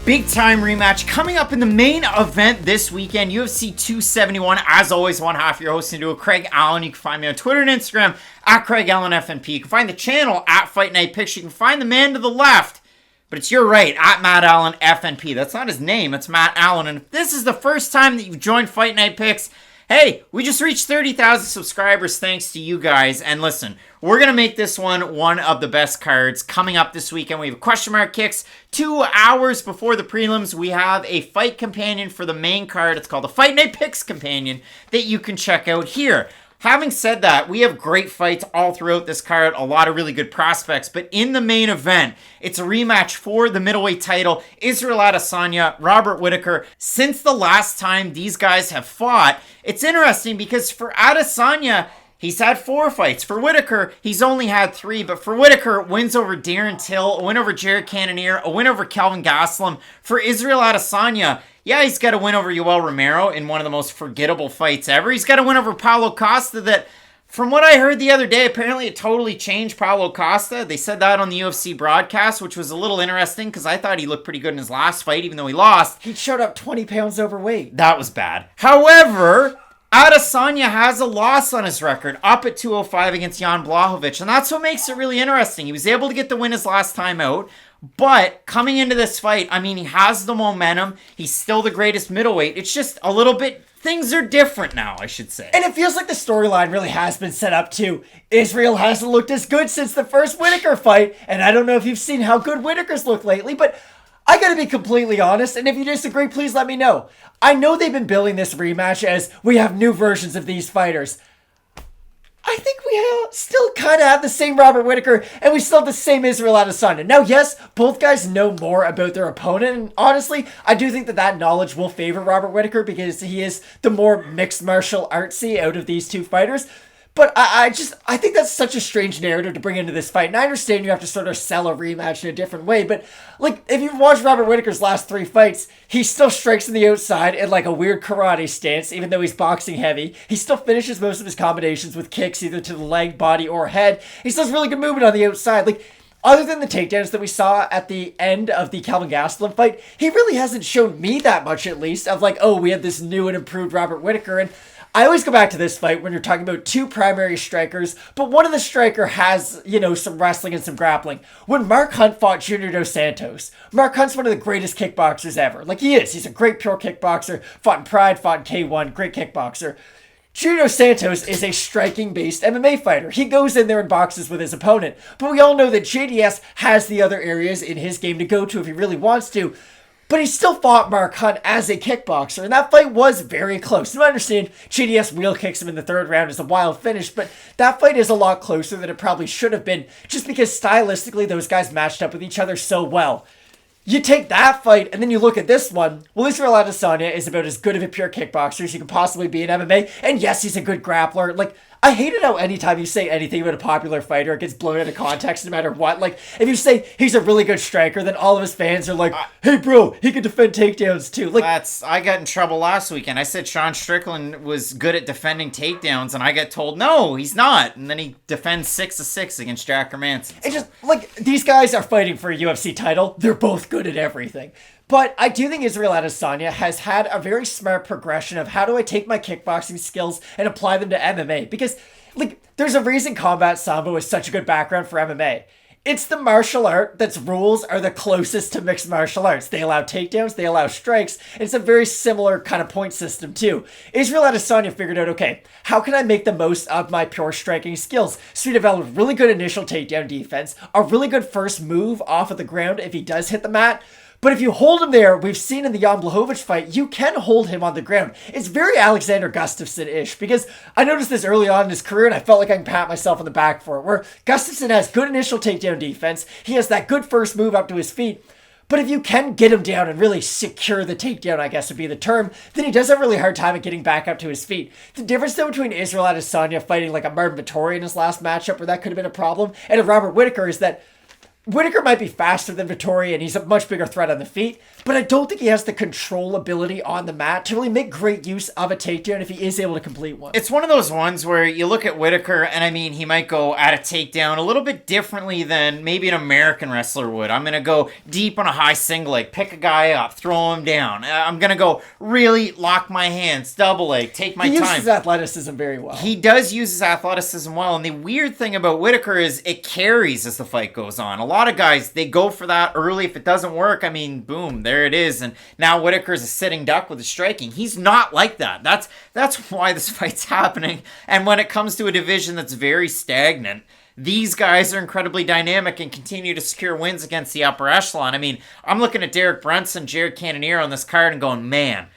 big time rematch coming up in the main event this weekend, UFC 271. As always, one half your host into Craig Allen. You can find me on Twitter and Instagram at Craig Allen FNP. You can find the channel at Fight Night Picks. You can find the man to the left, but it's your right, at Matt Allen FNP. That's not his name, it's Matt Allen. And if this is the first time that you've joined Fight Night Picks, hey, we just reached 30,000 subscribers thanks to you guys. And listen, we're going to make this one of the best cards coming up this weekend. We have question mark kicks 2 hours before the prelims. We have a fight companion for the main card. It's called the Fight Night Picks Companion that you can check out here. Having said that, we have great fights all throughout this card, a lot of really good prospects, but in the main event, it's a rematch for the middleweight title. Israel Adesanya, Robert Whittaker. Since the last time these guys have fought, it's interesting because for Adesanya, he's had 4 fights. For Whittaker, he's only had 3. But for Whittaker, wins over Darren Till, a win over Jared Cannonier, a win over Kelvin Gastelum. For Israel Adesanya, yeah, he's got a win over Yoel Romero in one of the most forgettable fights ever. He's got a win over Paulo Costa that, from what I heard the other day, apparently it totally changed Paulo Costa. They said that on the UFC broadcast, which was a little interesting because I thought he looked pretty good in his last fight, even though he lost. He showed up 20 pounds overweight. That was bad. However, Adesanya has a loss on his record, up at 205 against Jan Blachowicz, and that's what makes it really interesting. He was able to get the win his last time out, but coming into this fight, I mean, he has the momentum. He's still the greatest middleweight. It's just a little bit, things are different now, I should say. And it feels like the storyline really has been set up too. Israel hasn't looked as good since the first Whittaker fight, and I don't know if you've seen how good Whittaker's looked lately, but I gotta be completely honest, and if you disagree, please let me know. I know they've been billing this rematch as we have new versions of these fighters. I think we still kind of have the same Robert Whittaker, and we still have the same Israel Adesanya. Now, yes, both guys know more about their opponent, and honestly, I do think that knowledge will favor Robert Whittaker because he is the more mixed martial artsy out of these two fighters. But I think that's such a strange narrative to bring into this fight. And I understand you have to sort of sell a rematch in a different way. But, like, if you've watched Robert Whittaker's last 3 fights, he still strikes on the outside in, like, a weird karate stance, even though he's boxing heavy. He still finishes most of his combinations with kicks, either to the leg, body, or head. He still has really good movement on the outside. Like, other than the takedowns that we saw at the end of the Kelvin Gastelum fight, he really hasn't shown me that much, at least, of, like, oh, we have this new and improved Robert Whittaker. And I always go back to this fight when you're talking about 2 primary strikers, but one of the striker has, some wrestling and some grappling. When Mark Hunt fought Junior Dos Santos, Mark Hunt's one of the greatest kickboxers ever. Like, he is. He's a great pure kickboxer, fought in Pride, fought in K1, great kickboxer. Junior Dos Santos is a striking-based MMA fighter. He goes in there and boxes with his opponent, but we all know that JDS has the other areas in his game to go to if he really wants to. But he still fought Mark Hunt as a kickboxer, and that fight was very close. And I understand JDS wheel kicks him in the 3rd round as a wild finish, but that fight is a lot closer than it probably should have been, just because stylistically those guys matched up with each other so well. You take that fight, and then you look at this one. Well, Israel Adesanya is about as good of a pure kickboxer as you can possibly be in MMA, and yes, he's a good grappler. Like, I hate it how anytime you say anything about a popular fighter, it gets blown out of context no matter what. Like, if you say he's a really good striker, then all of his fans are like, hey bro, he can defend takedowns too. Like, I got in trouble last weekend. I said Sean Strickland was good at defending takedowns, and I got told, no, he's not. And then he defends 6-6 against Jack Hermanson. It's just, like, these guys are fighting for a UFC title. They're both good at everything. But I do think Israel Adesanya has had a very smart progression of how do I take my kickboxing skills and apply them to MMA. Because, like, there's a reason Combat Sambo is such a good background for MMA. It's the martial art that's rules are the closest to mixed martial arts. They allow takedowns, they allow strikes. It's a very similar kind of point system too. Israel Adesanya figured out, okay, how can I make the most of my pure striking skills? So he developed really good initial takedown defense, a really good first move off of the ground if he does hit the mat. But if you hold him there, we've seen in the Jan Blachowicz fight, you can hold him on the ground. It's very Alexander Gustafsson-ish, because I noticed this early on in his career, and I felt like I can pat myself on the back for it, where Gustafsson has good initial takedown defense, he has that good first move up to his feet, but if you can get him down and really secure the takedown, I guess would be the term, then he does have a really hard time at getting back up to his feet. The difference though between Israel Adesanya fighting like a Martin Vettori in his last matchup, where that could have been a problem, and a Robert Whittaker is that Whittaker might be faster than Vettori, and he's a much bigger threat on the feet, but I don't think he has the control ability on the mat to really make great use of a takedown if he is able to complete one. It's one of those ones where you look at Whittaker, and I mean, he might go at a takedown a little bit differently than maybe an American wrestler would. I'm going to go deep on a high single leg, pick a guy up, throw him down. I'm going to go really lock my hands, double leg, take my time. He uses his athleticism very well. He does use his athleticism well, and the weird thing about Whittaker is it carries as the fight goes on. A lot of guys, they go for that early. If it doesn't work, I mean, boom, there it is. And now Whittaker's a sitting duck with his striking. He's not like that. That's why this fight's happening. And when it comes to a division that's very stagnant, these guys are incredibly dynamic and continue to secure wins against the upper echelon. I mean, I'm looking at Derek Brunson, Jared Cannonier on this card and going, man,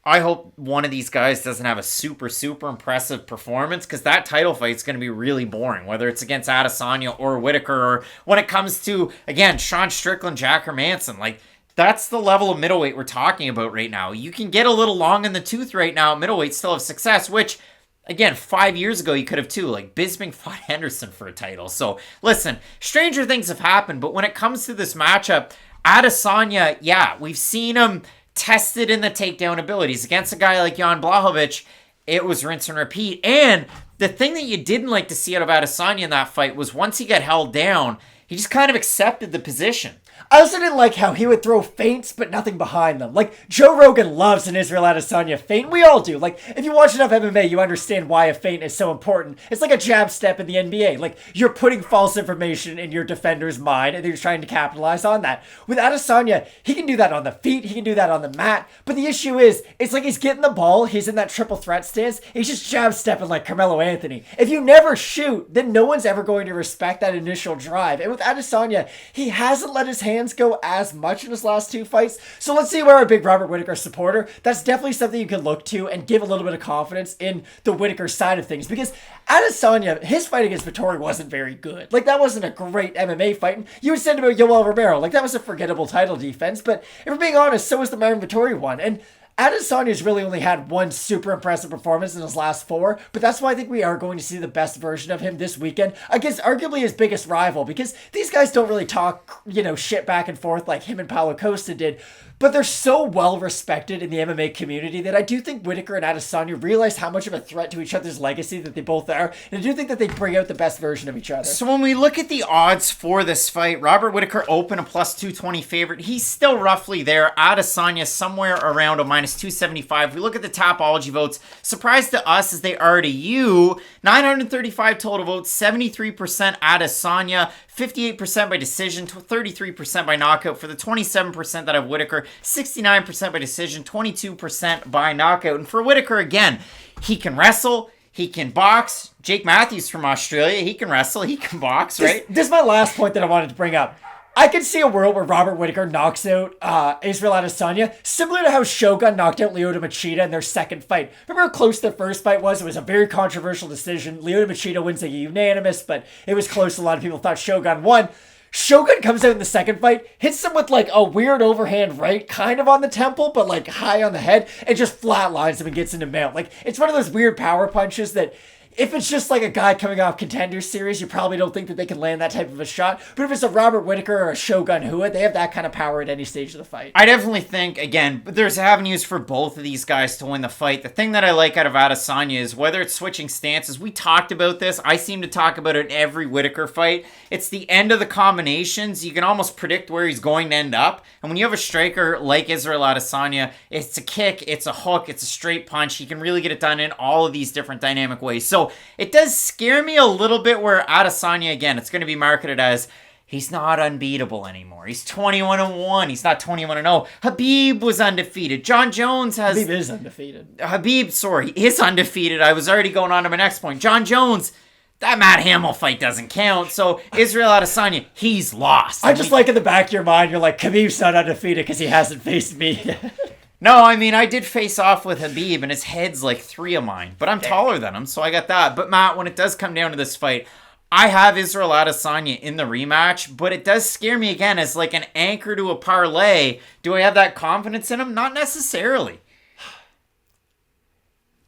I hope one of these guys doesn't have a super impressive performance, because that title fight is going to be really boring, whether it's against Adesanya or Whittaker, or when it comes to, again, Sean Strickland, Jack Hermanson. Like, that's the level of middleweight we're talking about right now. You can get a little long in the tooth right now at middleweight, still have success, which, again, 5 years ago you could have too. Like, Bisping fought Henderson for a title. So, listen, stranger things have happened, but when it comes to this matchup, Adesanya, yeah, we've seen him tested in the takedown abilities. Against a guy like Jan Blachowicz, it was rinse and repeat. And the thing that you didn't like to see out of Adesanya in that fight was once he got held down, he just kind of accepted the position. I also didn't like how he would throw feints, but nothing behind them. Like, Joe Rogan loves an Israel Adesanya feint. We all do. Like, if you watch enough MMA, you understand why a feint is so important. It's like a jab step in the NBA. Like, you're putting false information in your defender's mind, and you're trying to capitalize on that. With Adesanya, he can do that on the feet, he can do that on the mat, but the issue is, it's like he's getting the ball, he's in that triple threat stance, he's just jab stepping like Carmelo Anthony. If you never shoot, then no one's ever going to respect that initial drive. And with Adesanya, he hasn't let his hands go as much in his last two fights. So let's see where our big Robert Whittaker supporter, that's definitely something you can look to and give a little bit of confidence in the Whittaker side of things, because Adesanya, his fight against Vettori wasn't very good. Like, that wasn't a great MMA fight. And you would say about Yoel Romero, like, that was a forgettable title defense, but if we're being honest, so was the Marvin Vettori one. And Adesanya's really only had one super impressive performance in his last four, but that's why I think we are going to see the best version of him this weekend against arguably his biggest rival, because these guys don't really talk, shit back and forth like him and Paulo Costa did, but they're so well respected in the MMA community that I do think Whittaker and Adesanya realize how much of a threat to each other's legacy that they both are, and I do think that they bring out the best version of each other. So when we look at the odds for this fight, Robert Whittaker open a plus 220 favorite. He's still roughly there. Adesanya somewhere around a minus 275. We look at the Tapology votes. Surprise to us as they are to you. 935 total votes, 73% Adesanya, 58% by decision, 33% by knockout. For the 27% that have Whittaker, 69% by decision, 22% by knockout. And for Whittaker, again, he can wrestle, he can box. Jake Matthews from Australia, he can wrestle, he can box, right? This is my last point that I wanted to bring up. I could see a world where Robert Whittaker knocks out Israel Adesanya, similar to how Shogun knocked out Lyoto Machida in their second fight. Remember how close their first fight was? It was a very controversial decision. Lyoto Machida wins a unanimous, but it was close. A lot of people thought Shogun won. Shogun comes out in the second fight, hits him with like a weird overhand right, kind of on the temple, but like high on the head, and just flatlines him and gets into mount. Like, it's one of those weird power punches that if it's just like a guy coming off Contender Series, you probably don't think that they can land that type of a shot. But if it's a Robert Whittaker or a Shogun Hua, they have that kind of power at any stage of the fight. I definitely think, again, there's avenues for both of these guys to win the fight. The thing that I like out of Adesanya is whether it's switching stances. We talked about this. I seem to talk about it in every Whittaker fight. It's the end of the combinations. You can almost predict where he's going to end up. And when you have a striker like Israel Adesanya, it's a kick, it's a hook, it's a straight punch. He can really get it done in all of these different dynamic ways. So it does scare me a little bit where Adesanya, again, it's going to be marketed as he's not unbeatable anymore. He's 21-1. He's not 21-0. Khabib was undefeated. John Jones has... Khabib is undefeated. Khabib, sorry, is undefeated. I was already going on to my next point. John Jones... That Matt Hamill fight doesn't count. So Israel Adesanya, he's lost. I just like in the back of your mind, you're like, Khabib's not undefeated because he hasn't faced me. No, I mean, I did face off with Khabib, and his head's like 3 of mine. But I'm taller than him, so I got that. But Matt, when it does come down to this fight, I have Israel Adesanya in the rematch, but it does scare me again as like an anchor to a parlay. Do I have that confidence in him? Not necessarily.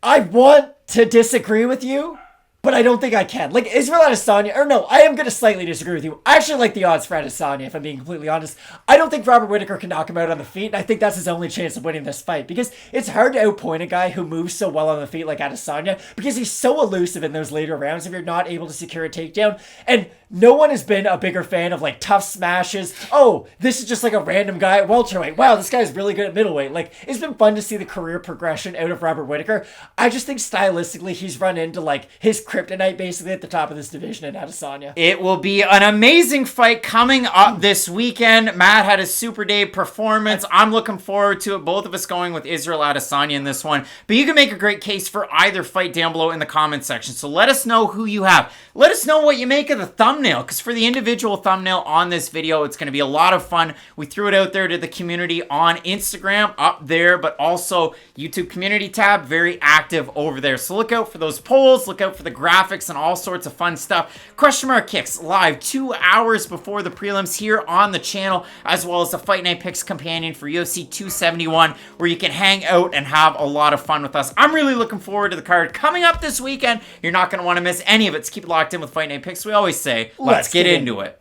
I want to disagree with you, but I don't think I can. Like, Israel Adesanya, or no, I am going to slightly disagree with you. I actually like the odds for Adesanya, if I'm being completely honest. I don't think Robert Whittaker can knock him out on the feet, and I think that's his only chance of winning this fight, because it's hard to outpoint a guy who moves so well on the feet like Adesanya, because he's so elusive in those later rounds if you're not able to secure a takedown, and no one has been a bigger fan of, like, tough smashes. Oh, this is just like a random guy at welterweight. Wow, this guy's really good at middleweight. Like, it's been fun to see the career progression out of Robert Whittaker. I just think stylistically he's run into, like, his kryptonite basically at the top of this division in Adesanya. It will be an amazing fight coming up this weekend. Matt had a Super Day performance. I'm looking forward to it. Both of us going with Israel Adesanya in this one. But you can make a great case for either fight down below in the comments section. So let us know who you have. Let us know what you make of the thumbnail, because for the individual thumbnail on this video, it's going to be a lot of fun. We threw it out there to the community on Instagram up there, but also YouTube community tab, very active over there. So look out for those polls, look out for the graphics and all sorts of fun stuff. Question Mark Kicks live 2 hours before the prelims here on the channel, as well as the Fight Night Picks companion for UFC 271, where you can hang out and have a lot of fun with us. I'm really looking forward to the card coming up this weekend. You're not going to want to miss any of it. So keep it locked in with Fight Night Picks. We always say, let's get into it.